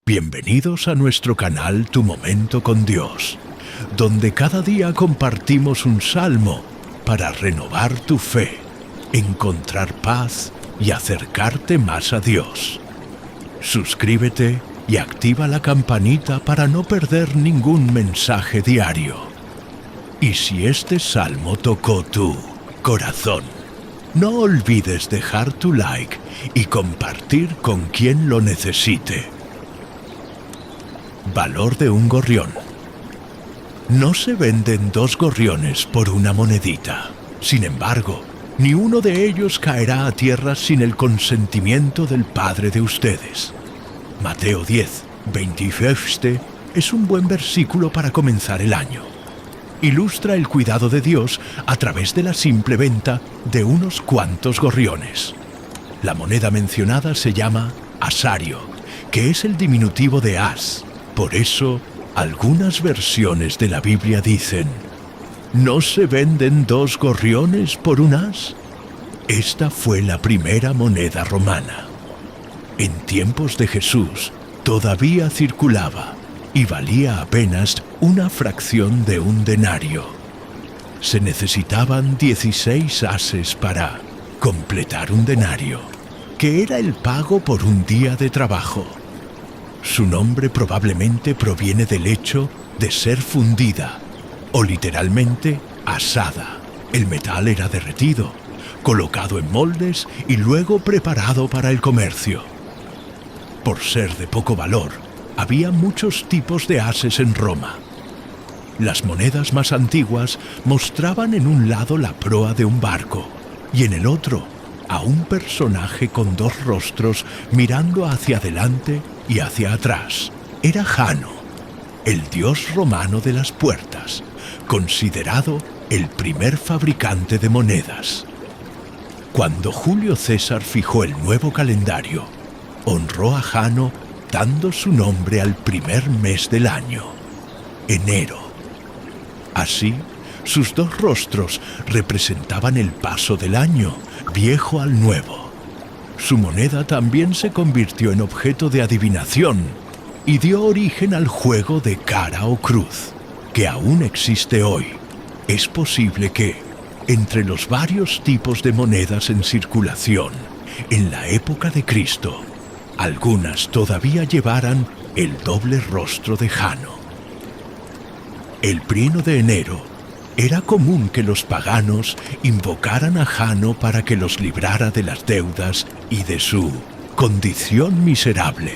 Bienvenidos a nuestro canal Tu Momento con Dios, donde cada día compartimos un salmo para renovar tu fe, encontrar paz y acercarte más a Dios. Suscríbete y activa la campanita para no perder ningún mensaje diario. Y si este salmo tocó tu corazón, no olvides dejar tu like y compartir con quien lo necesite. Valor de un gorrión. No se venden 2 gorriones por una monedita. Sin embargo, ni uno de ellos caerá a tierra sin el consentimiento del Padre de ustedes. Mateo 10, 27 es un buen versículo para comenzar el año. Ilustra el cuidado de Dios a través de la simple venta de unos cuantos gorriones. La moneda mencionada se llama asario, que es el diminutivo de as. Por eso, algunas versiones de la Biblia dicen: ¿no se venden 2 gorriones por un as? Esta fue la primera moneda romana. En tiempos de Jesús, todavía circulaba y valía apenas una fracción de un denario. Se necesitaban 16 ases para completar un denario, que era el pago por un día de trabajo. Su nombre probablemente proviene del hecho de ser fundida, o literalmente asada. El metal era derretido, colocado en moldes y luego preparado para el comercio. Por ser de poco valor, había muchos tipos de ases en Roma. Las monedas más antiguas mostraban en un lado la proa de un barco y en el otro a un personaje con 2 rostros mirando hacia adelante y hacia atrás. Era Jano, el dios romano de las puertas, considerado el primer fabricante de monedas. Cuando Julio César fijó el nuevo calendario, honró a Jano dando su nombre al primer mes del año, enero. Así, sus 2 rostros representaban el paso del año, viejo al nuevo. Su moneda también se convirtió en objeto de adivinación y dio origen al juego de cara o cruz, que aún existe hoy. Es posible que, entre los varios tipos de monedas en circulación en la época de Cristo, algunas todavía llevaran el doble rostro de Jano. El 1 de enero era común que los paganos invocaran a Jano para que los librara de las deudas y de su condición miserable.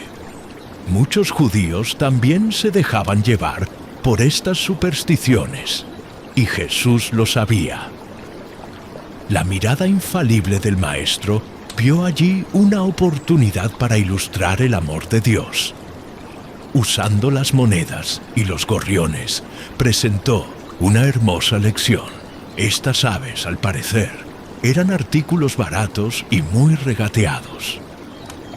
Muchos judíos también se dejaban llevar por estas supersticiones, y Jesús lo sabía. La mirada infalible del Maestro vio allí una oportunidad para ilustrar el amor de Dios. Usando las monedas y los gorriones, presentó una hermosa lección. Estas aves, al parecer, eran artículos baratos y muy regateados.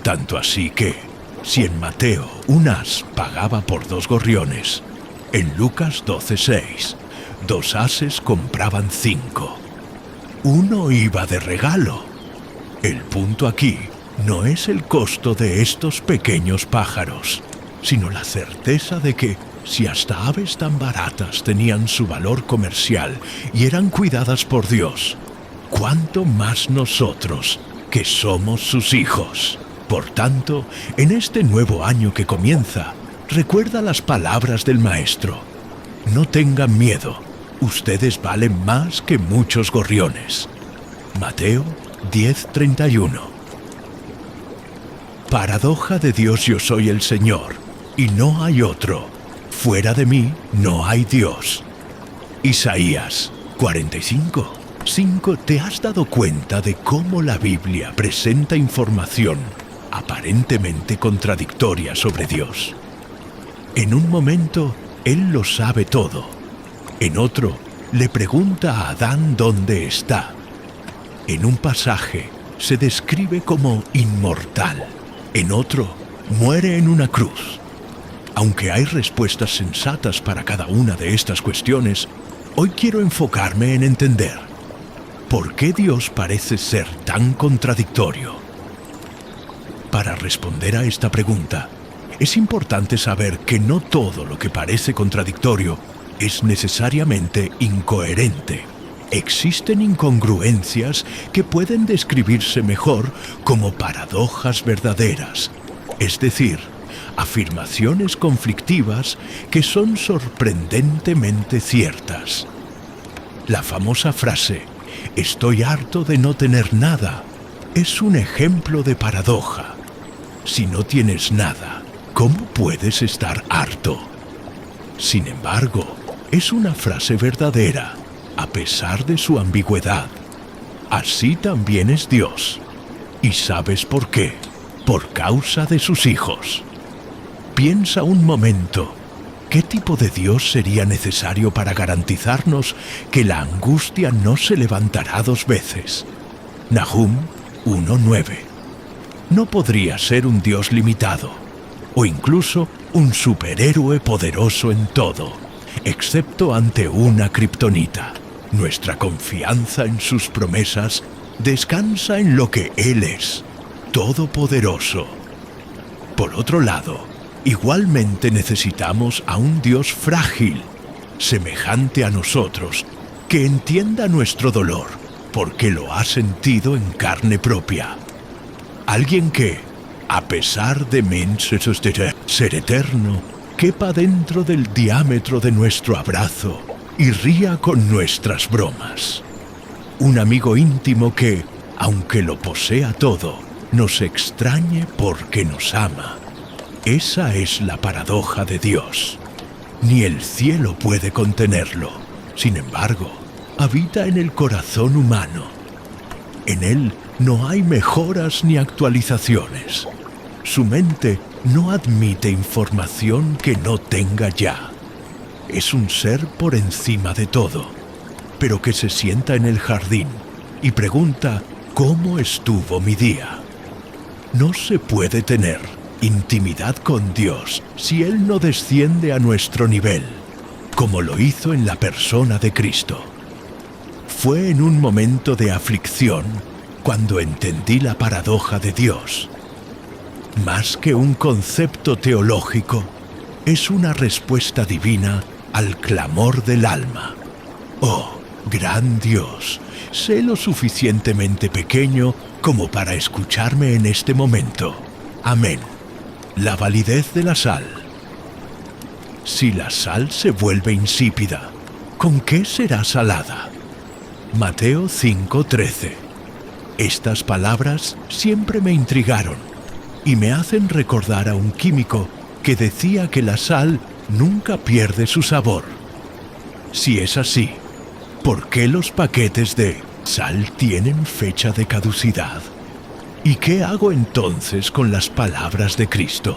Tanto así que, si en Mateo un as pagaba por 2 gorriones, en Lucas 12:6, 2 ases compraban 5. Uno iba de regalo. El punto aquí no es el costo de estos pequeños pájaros, sino la certeza de que, si hasta aves tan baratas tenían su valor comercial y eran cuidadas por Dios, ¿cuánto más nosotros, que somos sus hijos? Por tanto, en este nuevo año que comienza, recuerda las palabras del Maestro. No tengan miedo, ustedes valen más que muchos gorriones. Mateo 10:31. Paradoja de Dios: yo soy el Señor, y no hay otro. Fuera de mí no hay Dios. Isaías 45:5. ¿Te has dado cuenta de cómo la Biblia presenta información aparentemente contradictoria sobre Dios? En un momento, Él lo sabe todo. En otro, le pregunta a Adán dónde está. En un pasaje, se describe como inmortal. En otro, muere en una cruz. Aunque hay respuestas sensatas para cada una de estas cuestiones, hoy quiero enfocarme en entender por qué Dios parece ser tan contradictorio. Para responder a esta pregunta, Es importante saber que no todo lo que parece contradictorio es necesariamente incoherente. Existen incongruencias que pueden describirse mejor como paradojas verdaderas, es decir, afirmaciones conflictivas que son sorprendentemente ciertas. La famosa frase, "estoy harto de no tener nada", es un ejemplo de paradoja. Si no tienes nada, ¿cómo puedes estar harto? Sin embargo, es una frase verdadera, a pesar de su ambigüedad. Así también es Dios. ¿Y sabes por qué? Por causa de sus hijos. Piensa un momento, ¿qué tipo de Dios sería necesario para garantizarnos que la angustia no se levantará dos veces? Nahum 1:9. No podría ser un Dios limitado, o incluso un superhéroe poderoso en todo, excepto ante una kriptonita. Nuestra confianza en sus promesas descansa en lo que Él es, todopoderoso. Por otro lado, igualmente necesitamos a un Dios frágil, semejante a nosotros, que entienda nuestro dolor, porque lo ha sentido en carne propia. Alguien que, a pesar de ser eterno, quepa dentro del diámetro de nuestro abrazo y ría con nuestras bromas. Un amigo íntimo que, aunque lo posea todo, nos extrañe porque nos ama. Esa es la paradoja de Dios. Ni el cielo puede contenerlo. Sin embargo, habita en el corazón humano. En él no hay mejoras ni actualizaciones. Su mente no admite información que no tenga ya. Es un ser por encima de todo, pero que se sienta en el jardín y pregunta ¿cómo estuvo mi día? No se puede tener intimidad con Dios si Él no desciende a nuestro nivel, como lo hizo en la persona de Cristo. Fue en un momento de aflicción cuando entendí la paradoja de Dios. Más que un concepto teológico, es una respuesta divina al clamor del alma. Oh, gran Dios, sé lo suficientemente pequeño como para escucharme en este momento. Amén. La validez de la sal. Si la sal se vuelve insípida, ¿con qué será salada? Mateo 5:13. Estas palabras siempre me intrigaron y me hacen recordar a un químico que decía que la sal nunca pierde su sabor. Si es así, ¿por qué los paquetes de sal tienen fecha de caducidad? ¿Y qué hago entonces con las palabras de Cristo?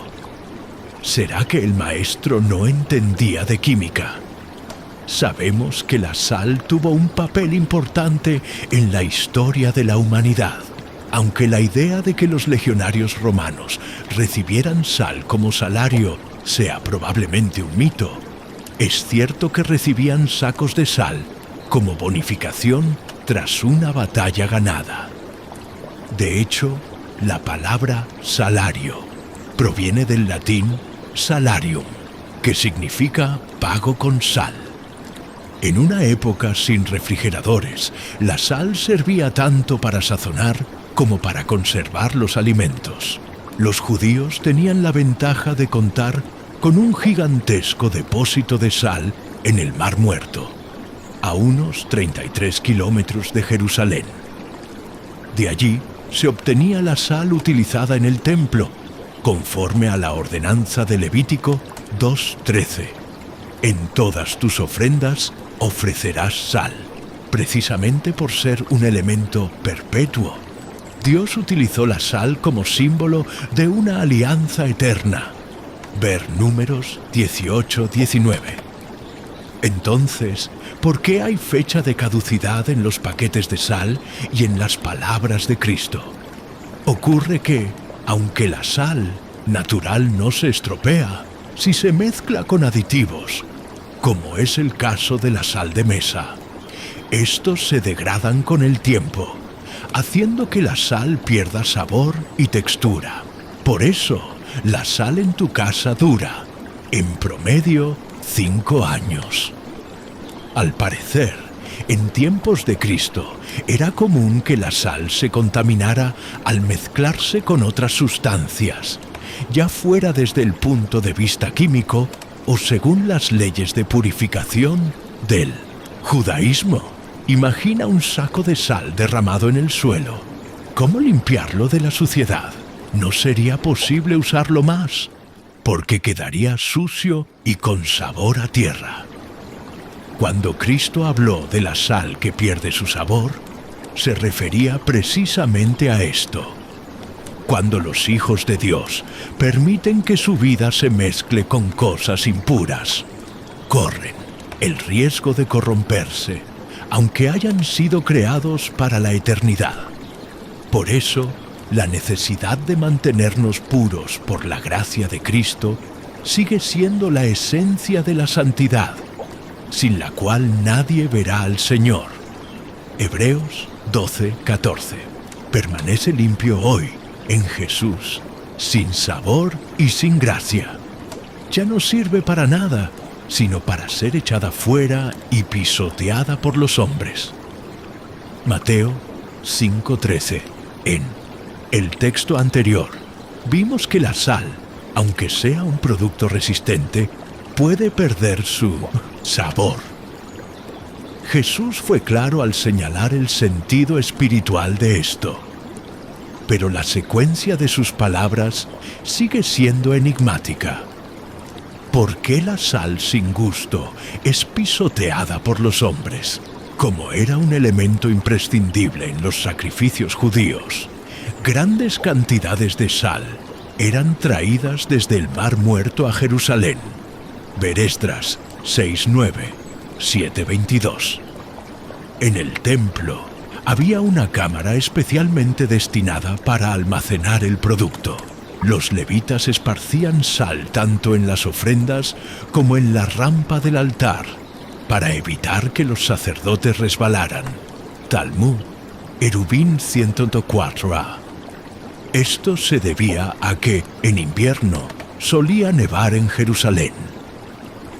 ¿Será que el maestro no entendía de química? Sabemos que la sal tuvo un papel importante en la historia de la humanidad. Aunque la idea de que los legionarios romanos recibieran sal como salario sea probablemente un mito, es cierto que recibían sacos de sal como bonificación tras una batalla ganada. De hecho, la palabra salario proviene del latín salarium, que significa pago con sal. En una época sin refrigeradores, la sal servía tanto para sazonar como para conservar los alimentos. Los judíos tenían la ventaja de contar con un gigantesco depósito de sal en el Mar Muerto, a unos 33 kilómetros de Jerusalén. De allí se obtenía la sal utilizada en el templo, conforme a la ordenanza de Levítico 2:13. En todas tus ofrendas ofrecerás sal, precisamente por ser un elemento perpetuo. Dios utilizó la sal como símbolo de una alianza eterna. Ver Números 18:19. Entonces, ¿por qué hay fecha de caducidad en los paquetes de sal y en las palabras de Cristo? Ocurre que, aunque la sal natural no se estropea, si se mezcla con aditivos, como es el caso de la sal de mesa, estos se degradan con el tiempo, haciendo que la sal pierda sabor y textura. Por eso, la sal en tu casa dura, en promedio, 5 años. Al parecer, en tiempos de Cristo, era común que la sal se contaminara al mezclarse con otras sustancias, ya fuera desde el punto de vista químico o según las leyes de purificación del judaísmo. Imagina un saco de sal derramado en el suelo. ¿Cómo limpiarlo de la suciedad? No sería posible usarlo más, porque quedaría sucio y con sabor a tierra. Cuando Cristo habló de la sal que pierde su sabor, se refería precisamente a esto. Cuando los hijos de Dios permiten que su vida se mezcle con cosas impuras, corren el riesgo de corromperse, aunque hayan sido creados para la eternidad. Por eso, la necesidad de mantenernos puros por la gracia de Cristo sigue siendo la esencia de la santidad, sin la cual nadie verá al Señor. Hebreos 12:14. Permanece limpio hoy en Jesús, sin sabor y sin gracia. Ya no sirve para nada, sino para ser echada fuera y pisoteada por los hombres. Mateo 5:13. En el texto anterior, vimos que la sal, aunque sea un producto resistente, puede perder su sabor. Jesús fue claro al señalar el sentido espiritual de esto, pero la secuencia de sus palabras sigue siendo enigmática. ¿Por qué la sal sin gusto es pisoteada por los hombres? Como era un elemento imprescindible en los sacrificios judíos, grandes cantidades de sal eran traídas desde el Mar Muerto a Jerusalén. Ver Esdras 6:9, 7:22. En el templo había una cámara especialmente destinada para almacenar el producto. Los levitas esparcían sal tanto en las ofrendas como en la rampa del altar, para evitar que los sacerdotes resbalaran. Talmud, Eruvin 104a. Esto se debía a que, en invierno, solía nevar en Jerusalén.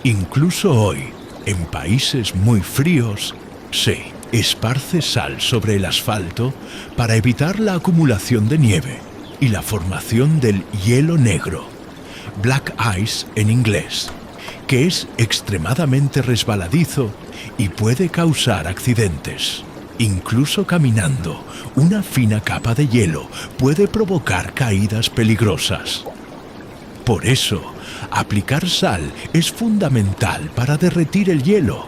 Incluso hoy, en países muy fríos, se esparce sal sobre el asfalto para evitar la acumulación de nieve y la formación del hielo negro, black ice en inglés, que es extremadamente resbaladizo y puede causar accidentes. Incluso caminando, una fina capa de hielo puede provocar caídas peligrosas. Por eso, aplicar sal es fundamental para derretir el hielo.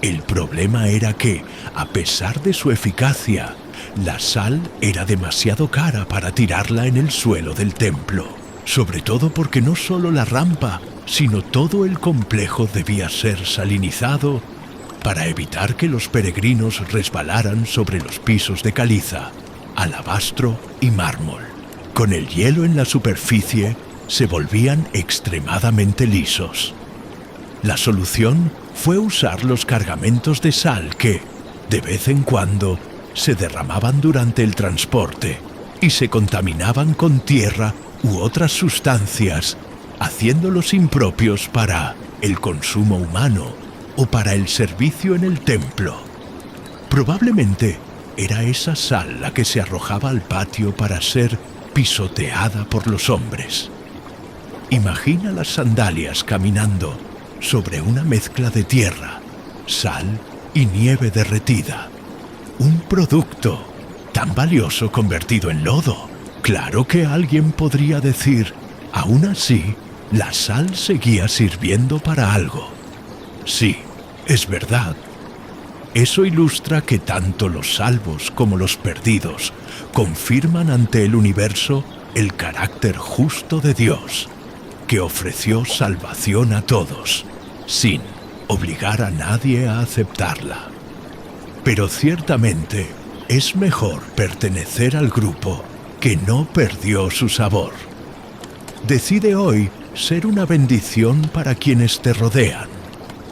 El problema era que, a pesar de su eficacia, la sal era demasiado cara para tirarla en el suelo del templo, sobre todo porque no solo la rampa, sino todo el complejo debía ser salinizado para evitar que los peregrinos resbalaran sobre los pisos de caliza, alabastro y mármol. Con el hielo en la superficie, se volvían extremadamente lisos. La solución fue usar los cargamentos de sal que, de vez en cuando, se derramaban durante el transporte y se contaminaban con tierra u otras sustancias, haciéndolos impropios para el consumo humano o para el servicio en el templo. Probablemente era esa sal la que se arrojaba al patio para ser pisoteada por los hombres. Imagina las sandalias caminando sobre una mezcla de tierra, sal y nieve derretida. Un producto tan valioso convertido en lodo. Claro que alguien podría decir, aún así, la sal seguía sirviendo para algo. Sí, es verdad. Eso ilustra que tanto los salvos como los perdidos confirman ante el universo el carácter justo de Dios, que ofreció salvación a todos, sin obligar a nadie a aceptarla. Pero ciertamente es mejor pertenecer al grupo que no perdió su sabor. Decide hoy ser una bendición para quienes te rodean.